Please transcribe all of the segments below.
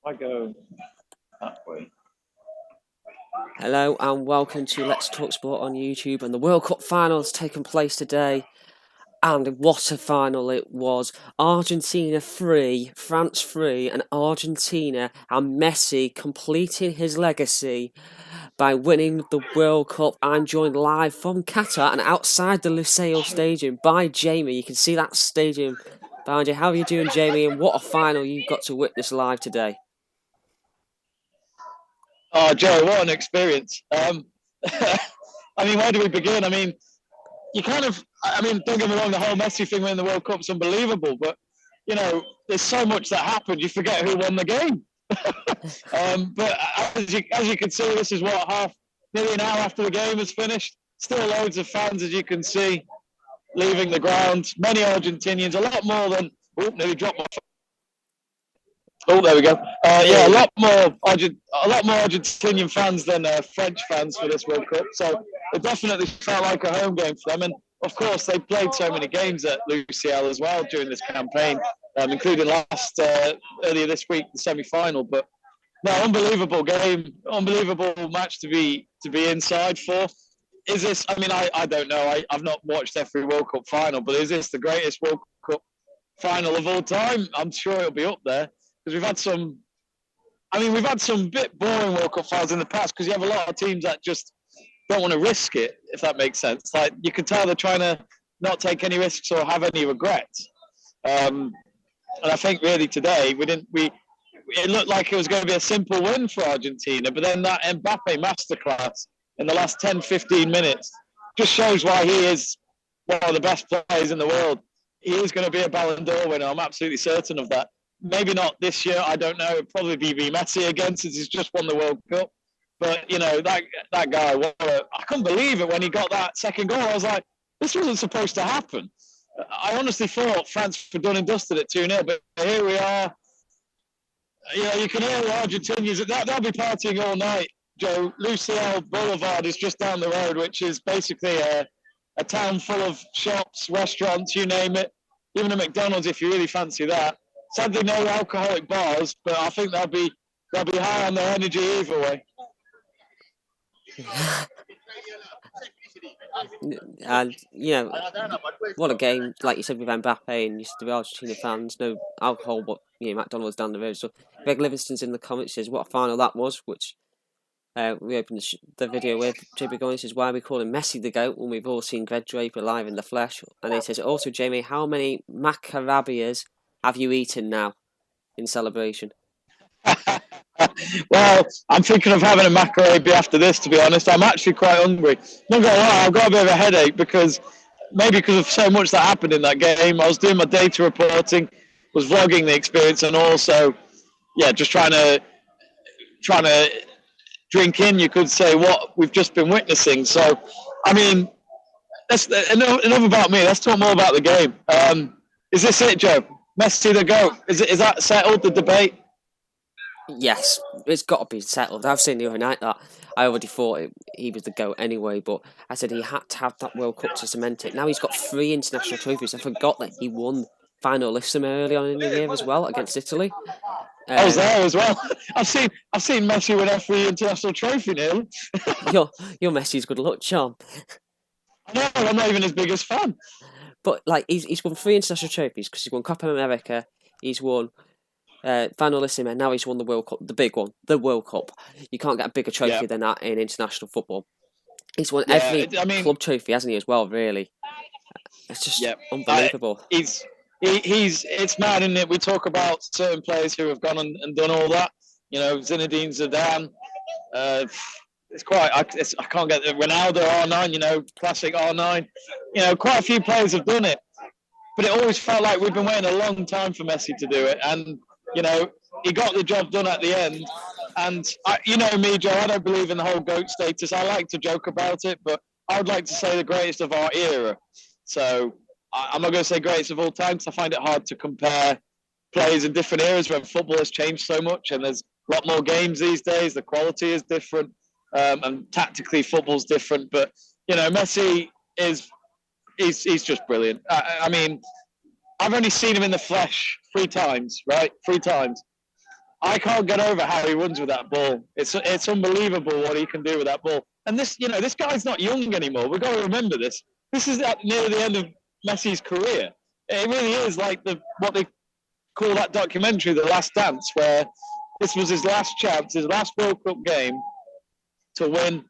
I go that way. Hello and welcome to Let's Talk Sport on YouTube, and the World Cup final has taken place today, and what a final it was. Argentina 3, France 3, and Argentina and Messi completing his legacy by winning the World Cup. I'm joined live from Qatar and outside the Lusail Stadium by Jamie. You can see that stadium behind you. How are you doing, Jamie, and what a final you got to witness live today? Oh, Joe, what an experience. I mean, where do we begin? I mean, don't get me wrong, the whole Messi thing winning the World Cup's unbelievable, but, there's so much that happened, you forget who won the game. But as you can see, this is nearly an hour after the game has finished. Still loads of fans, as you can see, leaving the ground. Many Argentinians, a lot more than... Oh, nearly dropped my phone. Oh, there we go. A lot more Argentinian fans than French fans for this World Cup. So it definitely felt like a home game for them. And of course, they played so many games at Lusail as well during this campaign, including earlier this week, the semi-final. But no, unbelievable game, unbelievable match to be inside for. Is this? I mean, I don't know. I've not watched every World Cup final, but is this the greatest World Cup final of all time? I'm sure it'll be up there. Because we've had some bit boring World Cup finals in the past because you have a lot of teams that just don't want to risk it, if that makes sense. Like, you can tell they're trying to not take any risks or have any regrets. And I think really today it looked like it was going to be a simple win for Argentina, but then that Mbappe masterclass in the last 10, 15 minutes just shows why he is one of the best players in the world. He is going to be a Ballon d'Or winner. I'm absolutely certain of that. Maybe not this year. I don't know. It'd probably be Messi again since he's just won the World Cup. But, that guy, I couldn't believe it when he got that second goal. I was like, this wasn't supposed to happen. I honestly thought France were done and dusted at 2-0, but here we are. You can hear the Argentinians. They'll be partying all night, Joe. Lusail Boulevard is just down the road, which is basically a town full of shops, restaurants, you name it. Even a McDonald's if you really fancy that. Sadly, no alcoholic bars, but I think they'll be high on their energy either way. And what a game! Like you said with Mbappe and the Argentina fans, no alcohol, but McDonald's down the road. So Greg Livingston's in the comments says what a final that was, which we opened the video with. JB Goins says, why are we calling Messi the GOAT when we've all seen Greg Draper live in the flesh? And he says also, Jamie, how many macarabias have you eaten now in celebration? Well, I'm thinking of having a macaroni after this, to be honest. I'm actually quite hungry. Not gonna lie, I've got a bit of a headache because of so much that happened in that game. I was doing my data reporting, was vlogging the experience, and also, just trying to drink in, you could say, what we've just been witnessing. So, I mean, that's enough about me. Let's talk more about the game. Is this it, Joe? Messi the GOAT? Is that settled, the debate? Yes, it's got to be settled. I've seen the other night that I already thought he was the GOAT anyway, but I said he had to have that World Cup to cement it. Now he's got 3 international trophies. I forgot that he won finalissima early on in the year as well against Italy. I was there as well. I've seen Messi win every international trophy nearly. You're Messi's good luck charm. I know, I'm not even his biggest fan. But he's won 3 international trophies because he's won Copa America, he's won finalissima, and now he's won the World Cup, the big one, the World Cup. You can't get a bigger trophy than that in international football. He's won every club trophy, hasn't he, as well, really? It's just unbelievable. It's mad, isn't it? We talk about certain players who have gone and done all that. Zinedine Zidane. I can't get it. Ronaldo R9, classic R9. Quite a few players have done it. But it always felt like we've been waiting a long time for Messi to do it. And, he got the job done at the end. And, me, Joe, I don't believe in the whole GOAT status. I like to joke about it, but I would like to say the greatest of our era. So I'm not going to say greatest of all time because I find it hard to compare players in different eras when football has changed so much and there's a lot more games these days. The quality is different and tactically football's different. But, Messi he's just brilliant. I mean, I've only seen him in the flesh 3 times, right? 3 times. I can't get over how he runs with that ball. It's unbelievable what he can do with that ball. And this guy's not young anymore. We've got to remember this. This is near the end of Messi's career. It really is like what they call that documentary, The Last Dance, where this was his last chance, his last World Cup game to win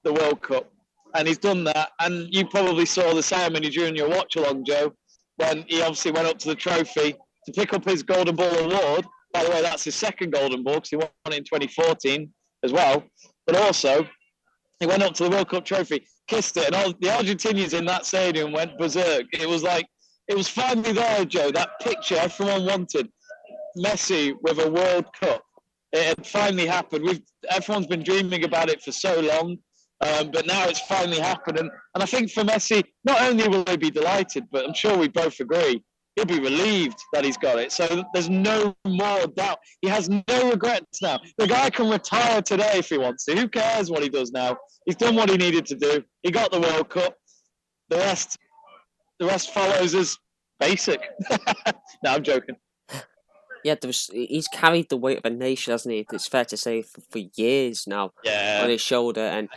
the World Cup. And he's done that. And you probably saw the ceremony during your watch along, Joe, when he obviously went up to the trophy to pick up his Golden Ball award. By the way, that's his second Golden Ball because he won it in 2014 as well. But also, he went up to the World Cup trophy, kissed it, and all the Argentinians in that stadium went berserk. It was finally there, Joe, that picture everyone wanted. Messi with a World Cup. It had finally happened. Everyone's been dreaming about it for so long, but now it's finally happened. And I think for Messi, not only will he be delighted, but I'm sure we both agree, he'll be relieved that he's got it. So there's no more doubt. He has no regrets now. The guy can retire today if he wants to. Who cares what he does now? He's done what he needed to do. He got the World Cup. The rest follows as basic. No, I'm joking. Yeah, he's carried the weight of a nation, hasn't he? It's fair to say for years now on his shoulder, and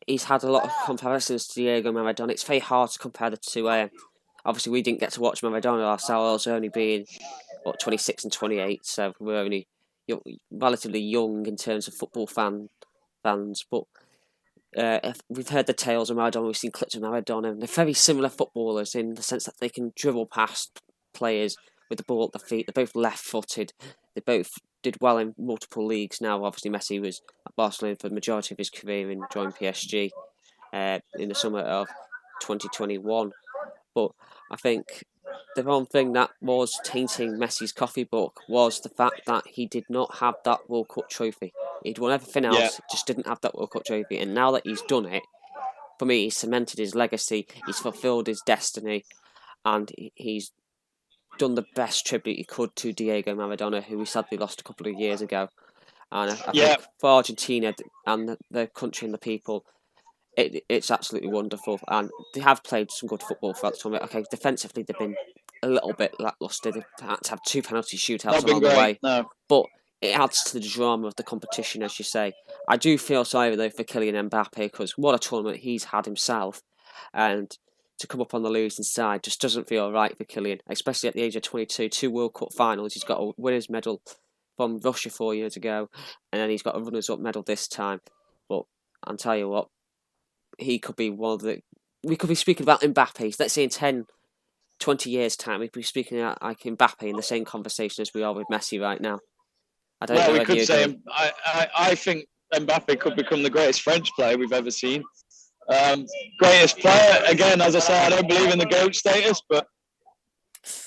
he's had a lot of comparisons to Diego Maradona. It's very hard to compare the two. Obviously, we didn't get to watch Maradona ourselves, only being 26 and 28, so we're only relatively young in terms of football fans. But we've heard the tales of Maradona, we've seen clips of Maradona, and they're very similar footballers in the sense that they can dribble past players with the ball at the feet. They're both left-footed. They both did well in multiple leagues. Now, obviously, Messi was at Barcelona for the majority of his career and joined PSG in the summer of 2021. But I think the one thing that was tainting Messi's coffee book was the fact that he did not have that World Cup trophy. He'd won everything else, just didn't have that World Cup trophy. And now that he's done it, for me, he's cemented his legacy, he's fulfilled his destiny, and he's done the best tribute he could to Diego Maradona, who we sadly lost a couple of years ago. And I think for Argentina and the country and the people, it's absolutely wonderful. And they have played some good football throughout the tournament. Okay, defensively they've been a little bit lacklustre. They've had to have 2 penalty shootouts along the way. No. But it adds to the drama of the competition, as you say. I do feel sorry, though, for Kylian Mbappe, because what a tournament he's had himself. And to come up on the losing side just doesn't feel right for Kylian, especially at the age of 22, 2 World Cup finals. He's got a winner's medal from Russia 4 years ago, and then he's got a runners-up medal this time. But I'll tell you what, he could be one of the... We could be speaking about Mbappe. Let's say in 10, 20 years' time, we'd be speaking about like Mbappe in the same conversation as we are with Messi right now. I don't know. We could say I think Mbappe could become the greatest French player we've ever seen. Greatest player, again, as I say, I don't believe in the GOAT status, but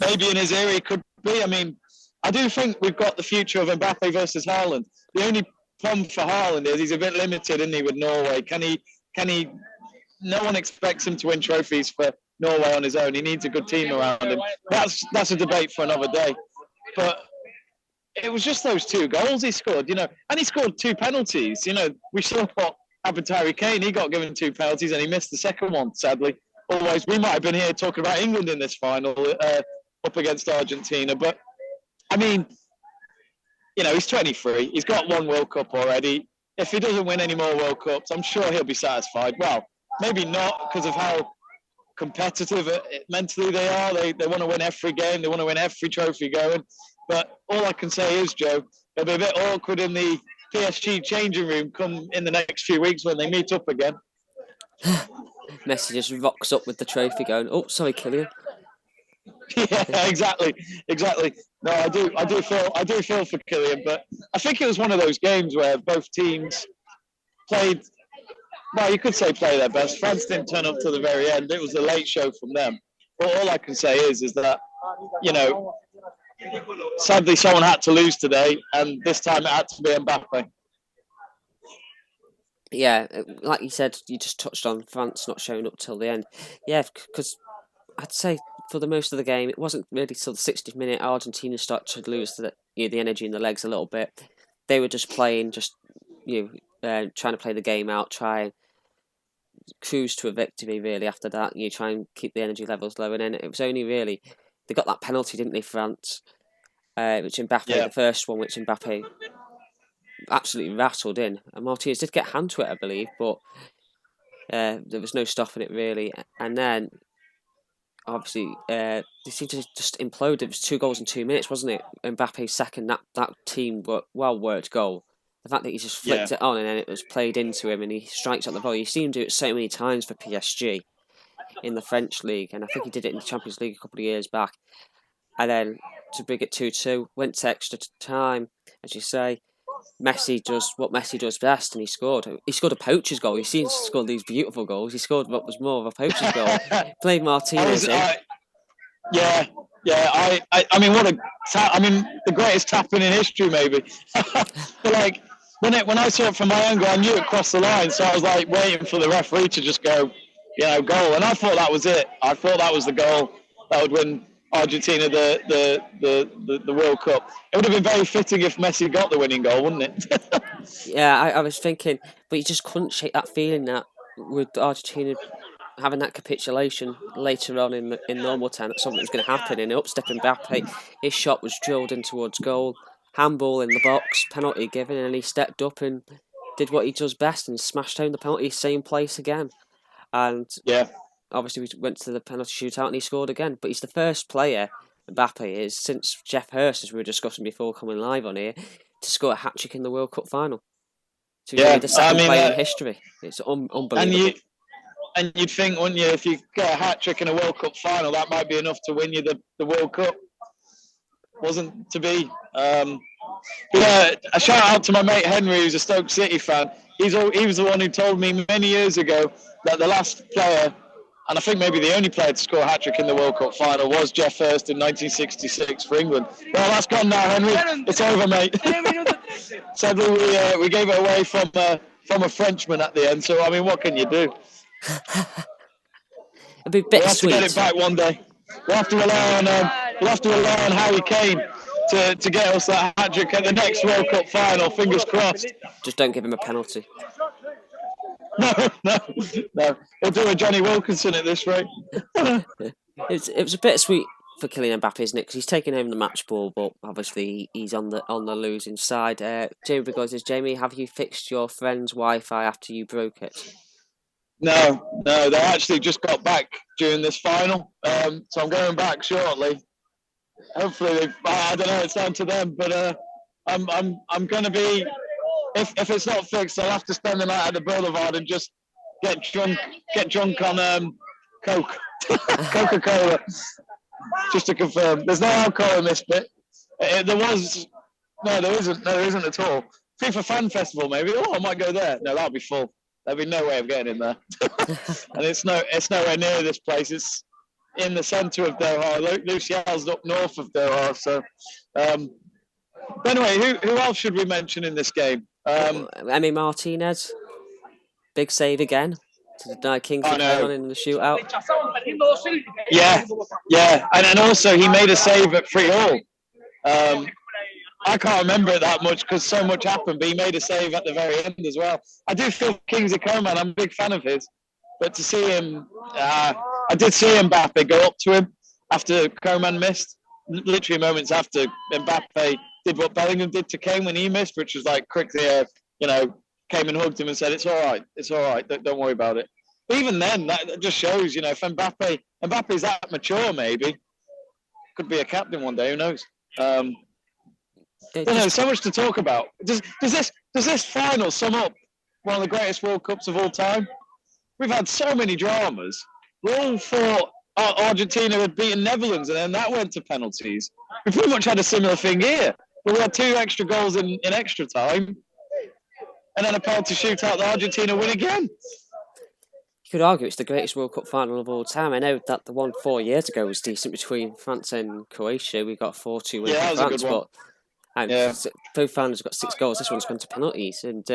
maybe in his era he could be. I mean, I do think we've got the future of Mbappe versus Haaland. The only problem for Haaland is he's a bit limited, isn't he, with Norway? Can he? No one expects him to win trophies for Norway on his own. He needs a good team around him. That's a debate for another day. But it was just those 2 goals he scored, and he scored 2 penalties. We saw what happened to Harry Kane. He got given 2 penalties and he missed the second one, sadly. Otherwise, we might have been here talking about England in this final up against Argentina. But, I mean, he's 23. He's got 1 World Cup already. If he doesn't win any more World Cups, I'm sure he'll be satisfied. Well, maybe not because of how competitive mentally they are. They want to win every game. They want to win every trophy going. But all I can say is, Joe, it'll be a bit awkward in the PSG changing room come in the next few weeks when they meet up again. Messi just rocks up with the trophy going, oh, sorry, Kylian. Yeah, exactly. No, I do feel for Kylian, but I think it was one of those games where both teams played, well, you could say play their best. France didn't turn up to the very end. It was a late show from them. But all I can say is that, sadly someone had to lose today, and this time it had to be Mbappe. Yeah, like you said, you just touched on France not showing up till the end. Yeah, because I'd say for the most of the game, it wasn't really till the 60th minute Argentina started to lose the energy in the legs a little bit. They were just playing, trying to play the game out, try and cruise to a victory really after that. Try and keep the energy levels low. And then it was only really, they got that penalty, didn't they, France? which Mbappe, the first one, which Mbappe absolutely rattled in. And Martinez did get a hand to it, I believe, but there was no stopping it really. And then, obviously, they seemed to just implode. It was 2 goals in 2 minutes, wasn't it? Mbappe's second, that team well-worked goal. The fact that he just flicked it on and then it was played into him and he strikes at the volley. You've seen him do it so many times for PSG in the French league, and I think he did it in the Champions League a couple of years back. And then to bring it 2-2, went to extra time, as you say. Messi does what Messi does best, and he scored. He scored a poacher's goal. He seems to score these beautiful goals. He scored what was more of a poacher's goal. Played Martinez in. I mean, the greatest tapping in history, maybe. But like when I saw it from my angle, I knew it crossed the line, so I was like waiting for the referee to just go, goal, and I thought that was it. I thought that was the goal that would win Argentina the World Cup. It would have been very fitting if Messi got the winning goal, wouldn't it? Yeah, I was thinking, but you just couldn't shake that feeling that with Argentina having that capitulation later on in normal time, that something was going to happen. And up stepping Mbappe, his shot was drilled in towards goal, handball in the box, penalty given, and he stepped up and did what he does best and smashed home the penalty, same place again. And obviously we went to the penalty shootout and he scored again. But he's the first player, Mbappe is, since Jeff Hurst, as we were discussing before coming live on here, to score a hat-trick in the World Cup final. To be the second player in history. It's unbelievable. And you'd think, wouldn't you, if you get a hat-trick in a World Cup final, that might be enough to win you the World Cup. Wasn't to be. A shout out to my mate Henry, who's a Stoke City fan. He was the one who told me many years ago that the last player, and I think maybe the only player to score a hat-trick in the World Cup final, was Jeff Hurst in 1966 for England. Well, that's gone now, Henry. It's over, mate. Sadly, we gave it away from a Frenchman at the end, so, I mean, what can you do? It'd be a bit we'll have sweet. To get it back one day. We'll have to rely on Harry Kane to get us that hat-trick at the next World Cup final. Fingers crossed. Just don't give him a penalty. No. He'll do a Johnny Wilkinson at this rate. It was a bit sweet for Kylian Mbappe, isn't it? Because he's taking home the match ball, but obviously he's on the losing side. Jamie says, Jamie, have you fixed your friend's Wi-Fi after you broke it? No, they actually just got back during this final, so I'm going back shortly. Hopefully, I don't know. It's down to them, but I'm going to be. If it's not fixed, I'll have to spend the night at the Boulevard and just get drunk on Coca-Cola. Just to confirm, there's no alcohol in this bit. There isn't at all. FIFA Fan Festival, maybe. Oh, I might go there. No, that'll be full. There'll be no way of getting in there. And it's nowhere near this place. It's in the centre of Doha. Luciel's up north of Doha. So, but anyway, who else should we mention in this game? Emi Martinez, big save again to deny Kingsley Coman in the shootout. Yeah, and also he made a save at free hall. I can't remember it that much because so much happened, but he made a save at the very end as well. I do feel Kingsley Coman, I'm a big fan of his, but to see him, I did see Mbappe go up to him after Coman missed, literally moments after. Mbappe did what Bellingham did to Kane when he missed, which was like quickly, came and hugged him and said, it's all right, don't worry about it. But even then, that just shows, if Mbappe's that mature, maybe, could be a captain one day, who knows? There's so much to talk about. Does this final sum up one of the greatest World Cups of all time? We've had so many dramas. We all thought Argentina had beaten Netherlands, and then that went to penalties. We pretty much had a similar thing here. But we had 2 extra goals in extra time, and then a penalty shootout that Argentina win again. You could argue it's the greatest World Cup final of all time. I know that the one 4 years ago was decent between France and Croatia. We got a 4-2 win for France, but both finals got 6 goals. This one's gone to penalties, and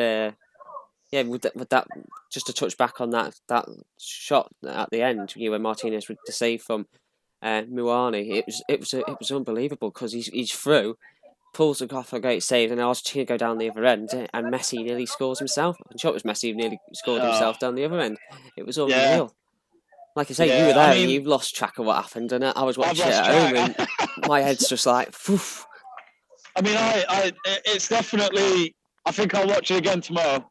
with that, just to touch back on that shot at the end, when Martinez with the save from Muani, it was unbelievable because he's through, pulls off a great save, and Argentina go down the other end, and Messi nearly scores himself. I'm sure it was Messi who nearly scored himself down the other end. It was unreal. Yeah. Like I say, you were there, and you've lost track of what happened, and I was watching it at home, and my head's just like, poof. I mean, it's definitely. I think I'll watch it again tomorrow.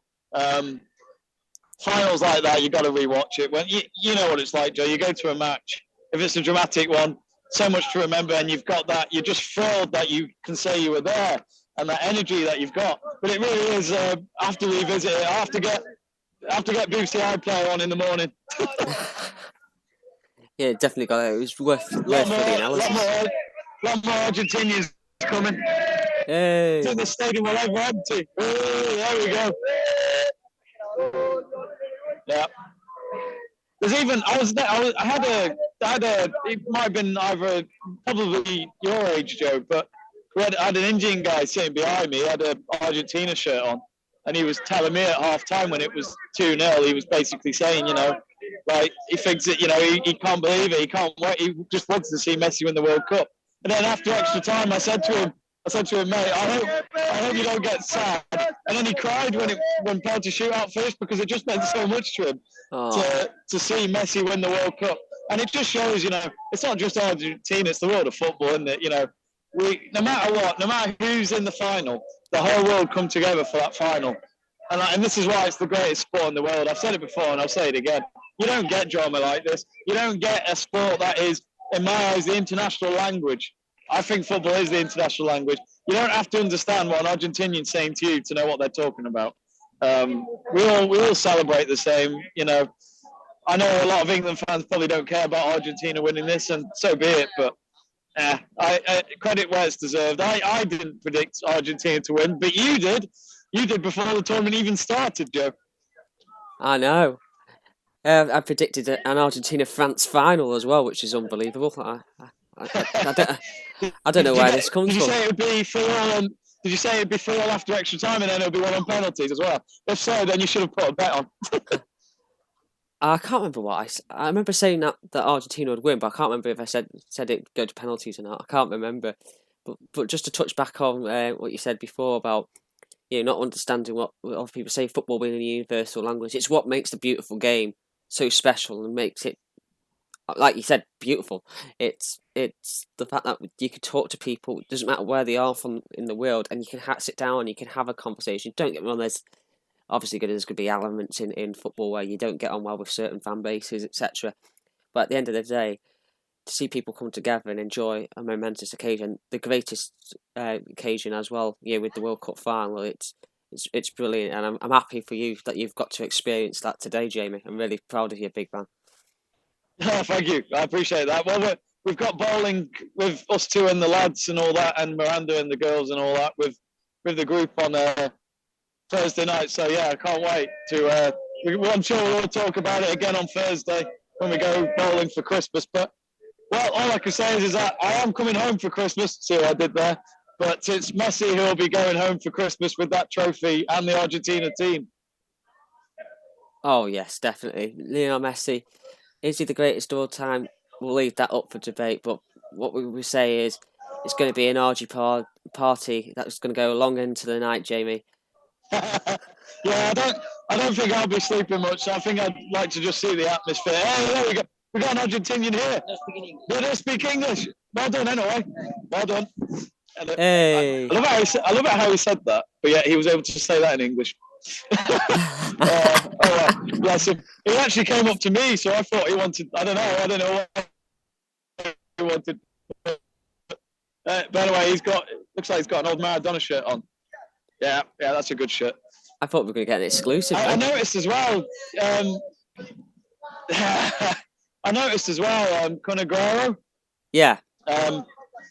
Finals like that, you got to rewatch it. When you know what it's like, Joe. You go to a match. If it's a dramatic one, so much to remember, and you've got that. You're just thrilled that you can say you were there, and that energy that you've got. But it really is. I have to revisit it. I have to get BBC iPlayer on in the morning. Yeah, definitely got it. It was worth for the analysis. Lot more Argentinians coming. Hey. The stadium will ever empty. There we go. Yeah. There's even I had a it might have been either probably your age, Joe, but I had an Indian guy sitting behind me. He had an Argentina shirt on, and he was telling me at half time when it was 2-0, he was basically saying, like he thinks that he can't believe it, he can't wait, he just wants to see Messi win the World Cup. And then after extra time, I said to him, mate, I hope you don't get sad. And then he cried when penalty shootout finished, because it just meant so much to him to see Messi win the World Cup. And it just shows, it's not just Argentina, it's the world of football, isn't it? No matter what, no matter who's in the final, the whole world come together for that final. And this is why it's the greatest sport in the world. I've said it before and I'll say it again. You don't get drama like this. You don't get a sport that is, in my eyes, the international language. I think football is the international language. You don't have to understand what an Argentinian's saying to you to know what they're talking about. We all celebrate the same. I know a lot of England fans probably don't care about Argentina winning this, and so be it. But I credit where it's deserved. I didn't predict Argentina to win, but you did. You did before the tournament even started, Joe. I know. I predicted an Argentina-France final as well, which is unbelievable. I don't know where this comes from. Did you say it would be 3-all? Did you say it'd be 3-all after extra time, and then it'll be 1 on penalties as well? If so, then you should have put a bet on. I can't remember what I remember saying that Argentina would win, but I can't remember if I said it'd go to penalties or not. I can't remember. But just to touch back on what you said before about not understanding what other people say, football being a universal language. It's what makes the beautiful game so special and makes it, like you said, beautiful. It's the fact that you can talk to people. It doesn't matter where they are from in the world, and you can sit down and you can have a conversation. Don't get me wrong. There's obviously there's going to be elements in football where you don't get on well with certain fan bases, etc. But at the end of the day, to see people come together and enjoy a momentous occasion, the greatest occasion as well, with the World Cup final, it's brilliant, and I'm happy for you that you've got to experience that today, Jamie. I'm really proud of you, big man. Oh, thank you, I appreciate that. Well, we've got bowling with us two and the lads and all that, and Miranda and the girls and all that with the group on Thursday night. So yeah, I can't wait to. I'm sure we'll talk about it again on Thursday when we go bowling for Christmas. But well, all I can say is that I am coming home for Christmas. See what I did there? But it's Messi who will be going home for Christmas with that trophy and the Argentina team. Oh yes, definitely. Lionel Messi, is he the greatest of all time? We'll leave that up for debate. But what we will say is, it's going to be an Argie party that's going to go long into the night, Jamie. Yeah, I don't think I'll be sleeping much. So I think I'd like to just see the atmosphere. Oh, there we go. We got an Argentinian here. They don't speak English. Well done, anyway. Well done. Hey. I love how he said that, but yeah, he was able to say that in English. Bless him. He actually came up to me, so I thought he wanted. I don't know what he wanted. But anyway, looks like he's got an old Maradona shirt on. Yeah, that's a good shirt. I thought we were going to get an exclusive. I noticed as well. I noticed as well. Conor Guerrero. Yeah.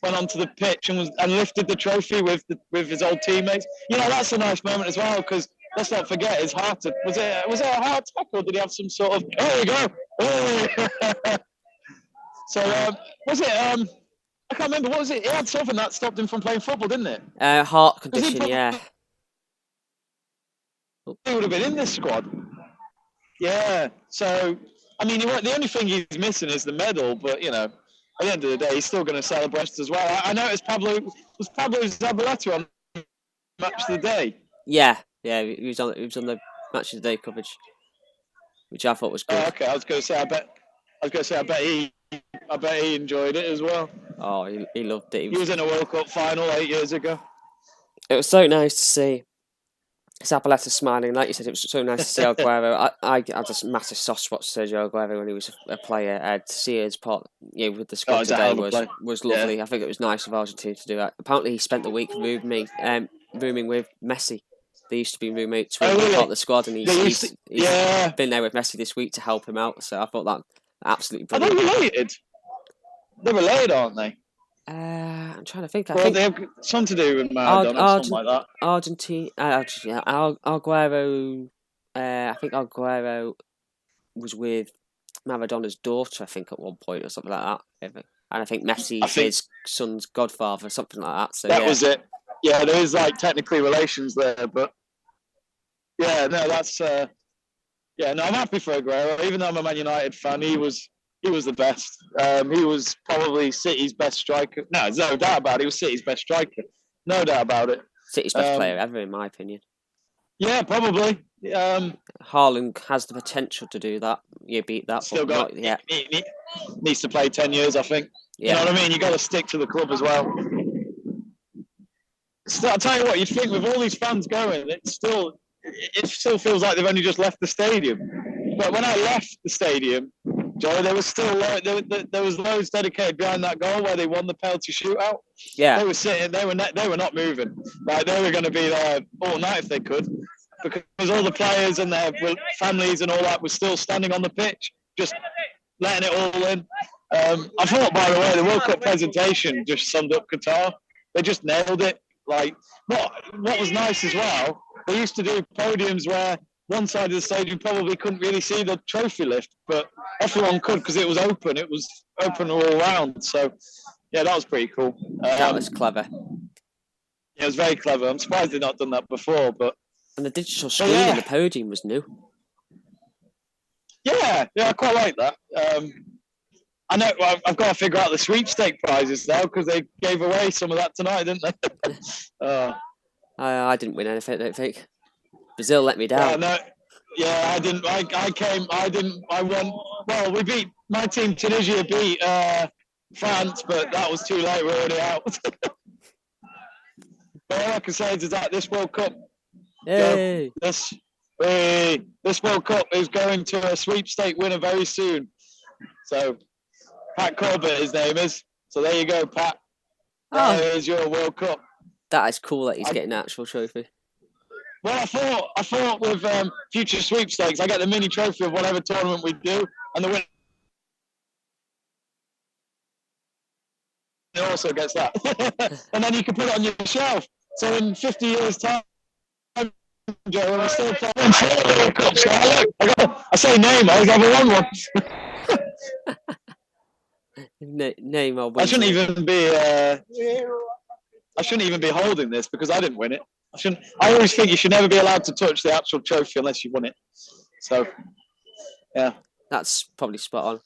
Went onto the pitch and lifted the trophy with his old teammates. That's a nice moment as well, because let's not forget his heart. Was it a heart attack, or did he have some sort of? There you go. So was it? I can't remember. What was it? He had something that stopped him from playing football, didn't it? Heart condition. Yeah. He would have been in this squad. Yeah. So I mean, the only thing he's missing is the medal, but at the end of the day, he's still going to celebrate as well. I noticed Pablo Zabaleta on Match of the Day. Yeah, he was on the Match of the Day coverage, which I thought was good. Oh, okay, I was going to say, I bet he enjoyed it as well. Oh, he loved it. He was in a World Cup final 8 years ago. It was so nice to see Zabaleta smiling. Like you said, it was so nice to see Aguero. I just massive soft spot to Sergio Aguero when he was a player. To see his part, with the squad today was lovely. Yeah. I think it was nice of Argentina to do that. Apparently, he spent the week rooming with Messi. They used to be roommates with part of the squad, and he's been there with Messi this week to help him out. So I thought that absolutely brilliant. Are they related? They're related, aren't they? I'm trying to think. They have something to do with Maradona or something like that. Argentina, Aguero. I think Aguero was with Maradona's daughter, I think, at one point or something like that. And I think Messi's his son's godfather, something like that. So that was it. Yeah, there is like technically relations there, but yeah, no, that's I'm happy for Aguero. Even though I'm a Man United fan, he was the best. He was probably City's best striker. No, there's no doubt about it. He was City's best striker. No doubt about it. City's best player ever, in my opinion. Yeah, probably. Haaland has the potential to do that. You beat that, still but got, not yet. He needs to play 10 years, I think. Yeah. You know what I mean? You got to stick to the club as well. So I'll tell you what, you'd think with all these fans going, it still feels like they've only just left the stadium. But when I left the stadium, Joe, there was still there was loads dedicated behind that goal where they won the penalty shootout. Yeah, they were sitting. They were not moving. Like they were going to be there all night if they could, because all the players and their families and all that were still standing on the pitch, just letting it all in. I thought, by the way, the World Cup presentation just summed up Qatar. They just nailed it. Like what was nice as well, they used to do podiums where one side of the stadium probably couldn't really see the trophy lift, but everyone could because it was open. It was open all around. So, yeah, that was pretty cool. That was clever. Yeah, it was very clever. I'm surprised they'd not done that before. And the digital screen in the podium was new. Yeah, I quite like that. I know I've got to figure out the sweepstake prizes now because they gave away some of that tonight, didn't they? I didn't win anything, I don't think. Brazil let me down. I didn't. I won. Well, we beat my team. Tunisia beat France, but that was too late. We're already out. But all I can say is that this World Cup, this World Cup is going to a sweepstake winner very soon. So, Pat Corbett, his name is. So there you go, Pat. There's your World Cup. That is cool that he's getting an actual trophy. Well, I thought with future sweepstakes, I get the mini trophy of whatever tournament we do, and the winner also gets that. And then you can put it on your shelf. So in 50 years' time, Joe, when I still play World Cups, I say name, I have a wrong one. Name or I shouldn't even be holding this because I didn't win it. I always think you should never be allowed to touch the actual trophy unless you won it. So, yeah, that's probably spot on.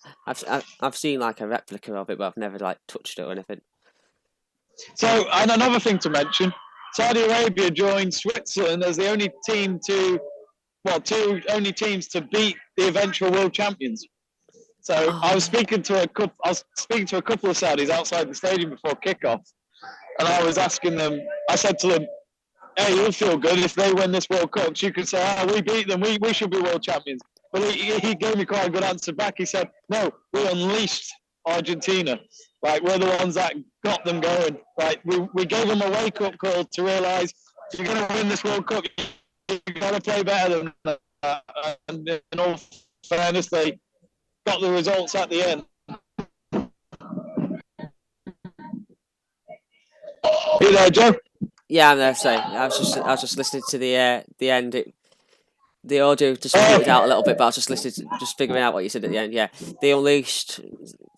I've seen like a replica of it, but I've never like touched it or anything. So, and another thing to mention: Saudi Arabia joined Switzerland as the only team two teams to beat the eventual world champions. So, I was speaking to a couple of Saudis outside the stadium before kickoff, and I was asking them. I said to them, hey, you'll feel good if they win this World Cup. You could say, we beat them. We should be world champions. But he gave me quite a good answer back. He said, no, we unleashed Argentina. Like, we're the ones that got them going. Like, we gave them a wake-up call to realise if you're going to win this World Cup, you've got to play better than that. And in all fairness, they got the results at the end. You there, Joe? Yeah, I'm there. So I was just listening to the end. The audio just faded out a little bit, but I was just figuring out what you said at the end. Yeah,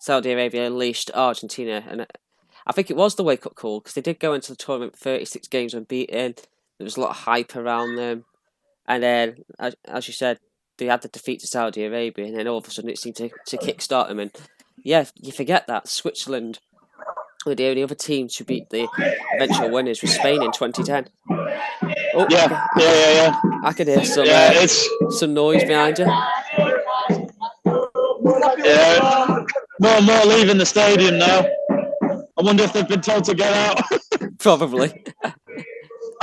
Saudi Arabia unleashed Argentina, and I think it was the wake up call because they did go into the tournament 36 games unbeaten. There was a lot of hype around them, and then as you said, they had the defeat to Saudi Arabia, and then all of a sudden it seemed to kickstart them. And yeah, you forget that Switzerland were the only other team to beat the eventual winners with Spain in 2010. Oh, yeah. I can hear some noise behind you. Yeah, more and more leaving the stadium now. I wonder if they've been told to get out. Probably.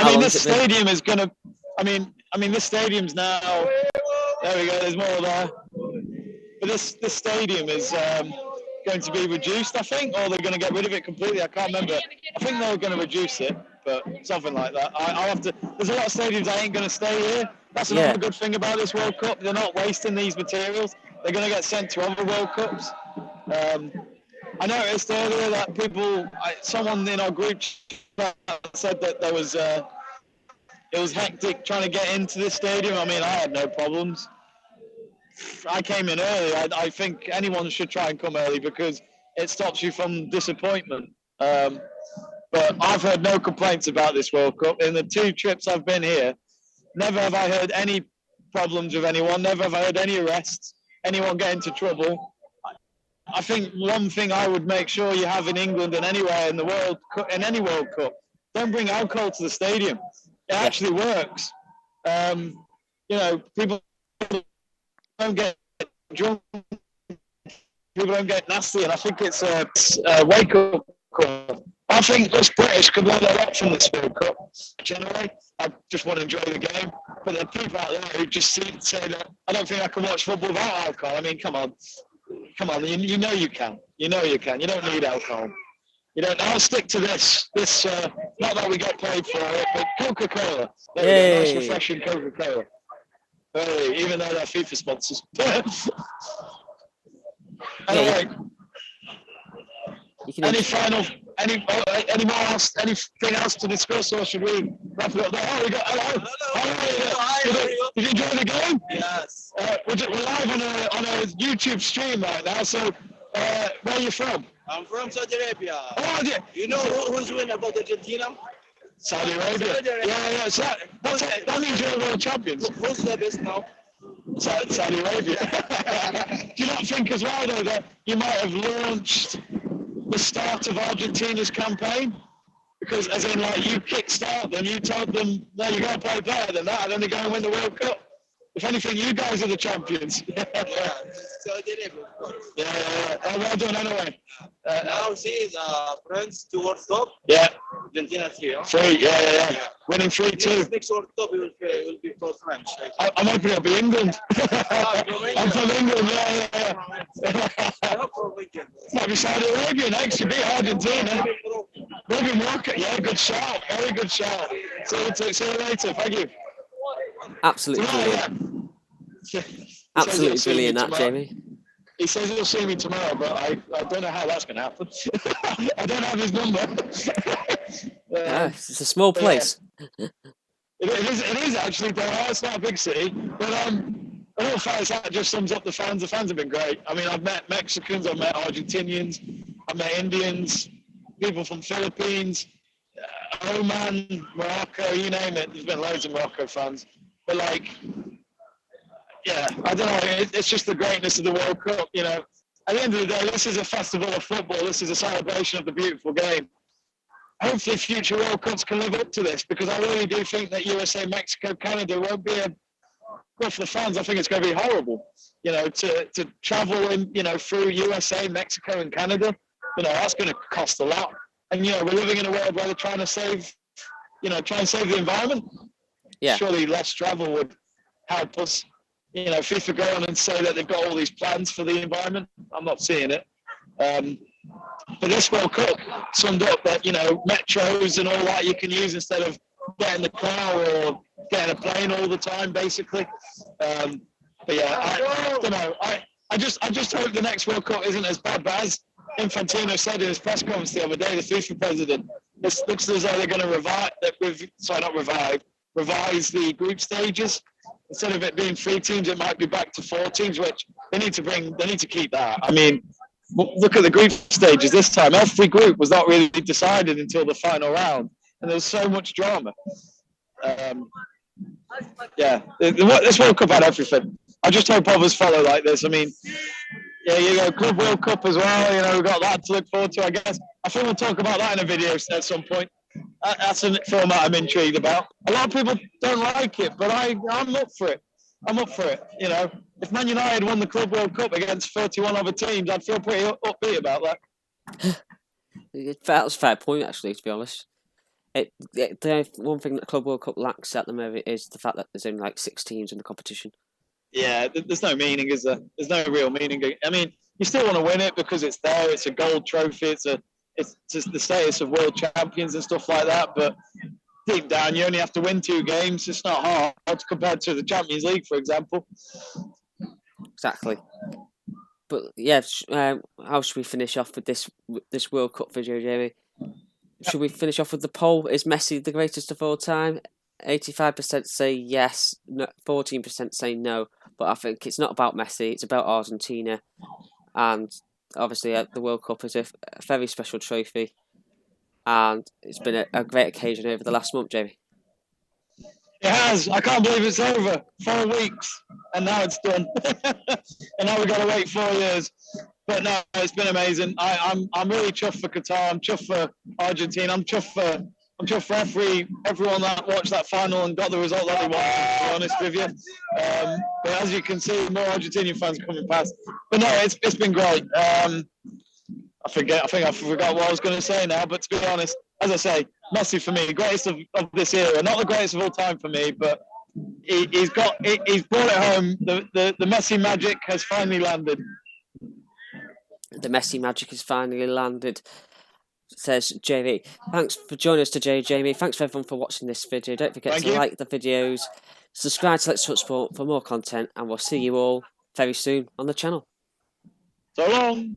I mean, this long's it been? stadium is going to. I mean, this stadium's now. There we go. There's more there. But this stadium is going to be reduced, I think, or they're going to get rid of it completely. I can't remember. I think they were going to reduce it, but something like that. I'll have to. There's a lot of stadiums I ain't going to stay here. That's another good thing about this World Cup. They're not wasting these materials. They're going to get sent to other World Cups. I noticed earlier that someone in our group said that there was. It was hectic trying to get into this stadium. I mean, I had no problems. I came in early. I think anyone should try and come early because it stops you from disappointment. But I've heard no complaints about this World Cup. In the 2 trips I've been here, never have I heard any problems with anyone. Never have I heard any arrests, anyone get into trouble. I think one thing I would make sure you have in England and anywhere in the world, in any World Cup, don't bring alcohol to the stadium. It actually works. People don't get drunk, people don't get nasty, and I think it's a wake-up call. I think us British could learn a lot from this World Cup. Generally, I just want to enjoy the game. But there are people out there who just say that I don't think I can watch football without alcohol. I mean, come on. You know you can. You know you can. You don't need alcohol. You don't. I'll stick to this. Not that we get paid for it, but Coca-Cola. There we go. Nice, refreshing Coca-Cola. Hey, even though they're FIFA sponsors. Anyway, anything else to discuss, or should we wrap it up there? Oh, we got hello. Hi. Did you enjoy the game? Yes. We're live on a YouTube stream right now. So, where are you from? I'm from Saudi Arabia. Oh, yeah. You know who's winning about Argentina? Saudi Arabia. Yeah. So that means you're world champions. Who's the best now? Saudi Arabia. Do you not think as well, though, that you might have launched the start of Argentina's campaign? Because, as in, like, you kickstart them, you told them, no, you got to play better than that, and then they go and win the World Cup. If anything, you guys are the champions. Saudi Arabia, of course. Yeah. Well done, anyway. Now see France to World Cup. Yeah. Argentina 3. Huh? 3, yeah. Winning 3-2. Next World Cup will be for French. I'm hoping it'll be England. I'm from England, yeah. I'm from England. Might be Saudi Arabia next. You beat Argentina. Maybe Morocco. Yeah, good shout. Very good shout. See you later. Thank you. Absolutely brilliant. Absolutely brilliant, that, Jamie. He says he'll see me tomorrow, but I don't know how that's going to happen. I don't have his number. It's a small place. It is actually, Doha. It's not a big city. But in all fairness, that just sums up the fans. The fans have been great. I mean, I've met Mexicans, I've met Argentinians, I've met Indians, people from Philippines, Oman, Morocco, you name it. There's been loads of Morocco fans. But, like, yeah, I don't know. It's just the greatness of the World Cup, you know. At the end of the day, this is a festival of football. This is a celebration of the beautiful game. Hopefully future World Cups can live up to this, because I really do think that USA, Mexico, Canada won't be well, for the fans, I think it's going to be horrible, you know, to travel through USA, Mexico and Canada. You know, that's going to cost a lot. And, you know, we're living in a world where they're trying to save the environment. Yeah. Surely less travel would help us. You know, FIFA go on and say that they've got all these plans for the environment. I'm not seeing it. But this World Cup summed up that, you know, metros and all that you can use instead of getting the car or getting a plane all the time, basically. But yeah, I don't know. I just hope the next World Cup isn't as bad. But as Infantino said in his press conference the other day, the FIFA president, this looks as though they're going to revise the group stages. Instead of it being 3 teams, it might be back to 4 teams, which they need to keep that. I mean, look at the group stages this time. Every group was not really decided until the final round, and there was so much drama. This World Cup had everything. I just hope others follow like this. I mean, yeah, you go Club World Cup as well. You know, we've got that to look forward to, I guess. I think we'll talk about that in a video at some point. That's a format I'm intrigued about. A lot of people don't like it, but I'm up for it. You know, if Man United won the Club World Cup against 31 other teams, I'd feel pretty upbeat about that. That's a fair point, actually, to be honest. The one thing that the Club World Cup lacks at the moment is the fact that there's only like 6 teams in the competition. Yeah, there's no meaning, is there? There's no real meaning. I mean, you still want to win it because it's there. It's a gold trophy. It's just the status of world champions and stuff like that. But deep down, you only have to win 2 games. It's not hard compared to the Champions League, for example. Exactly. But yeah, how should we finish off with this World Cup video, Jamie? Should we finish off with the poll? Is Messi the greatest of all time? 85% say yes, 14% say no. But I think it's not about Messi, it's about Argentina. And obviously the World Cup is a very special trophy. And it's been a great occasion over the last month, Jamie. It has. I can't believe it's over. 4 weeks. And now it's done. And now we've got to wait 4 years. But no, it's been amazing. I'm really chuffed for Qatar. I'm chuffed for Argentina. I'm chuffed for everyone that watched that final and got the result that they wanted, to be honest with you. But as you can see, more Argentinian fans coming past. But no, it's been great. I think I forgot what I was going to say now, but to be honest, as I say, Messi for me, greatest of this era. Not the greatest of all time for me, but he's brought it home. The Messi magic has finally landed. The Messi magic has finally landed, says Jamie. Thanks for joining us today, Jamie. Thanks for everyone for watching this video. Don't forget to like the videos, subscribe to Let's Talk Sport for more content, and we'll see you all very soon on the channel. So long.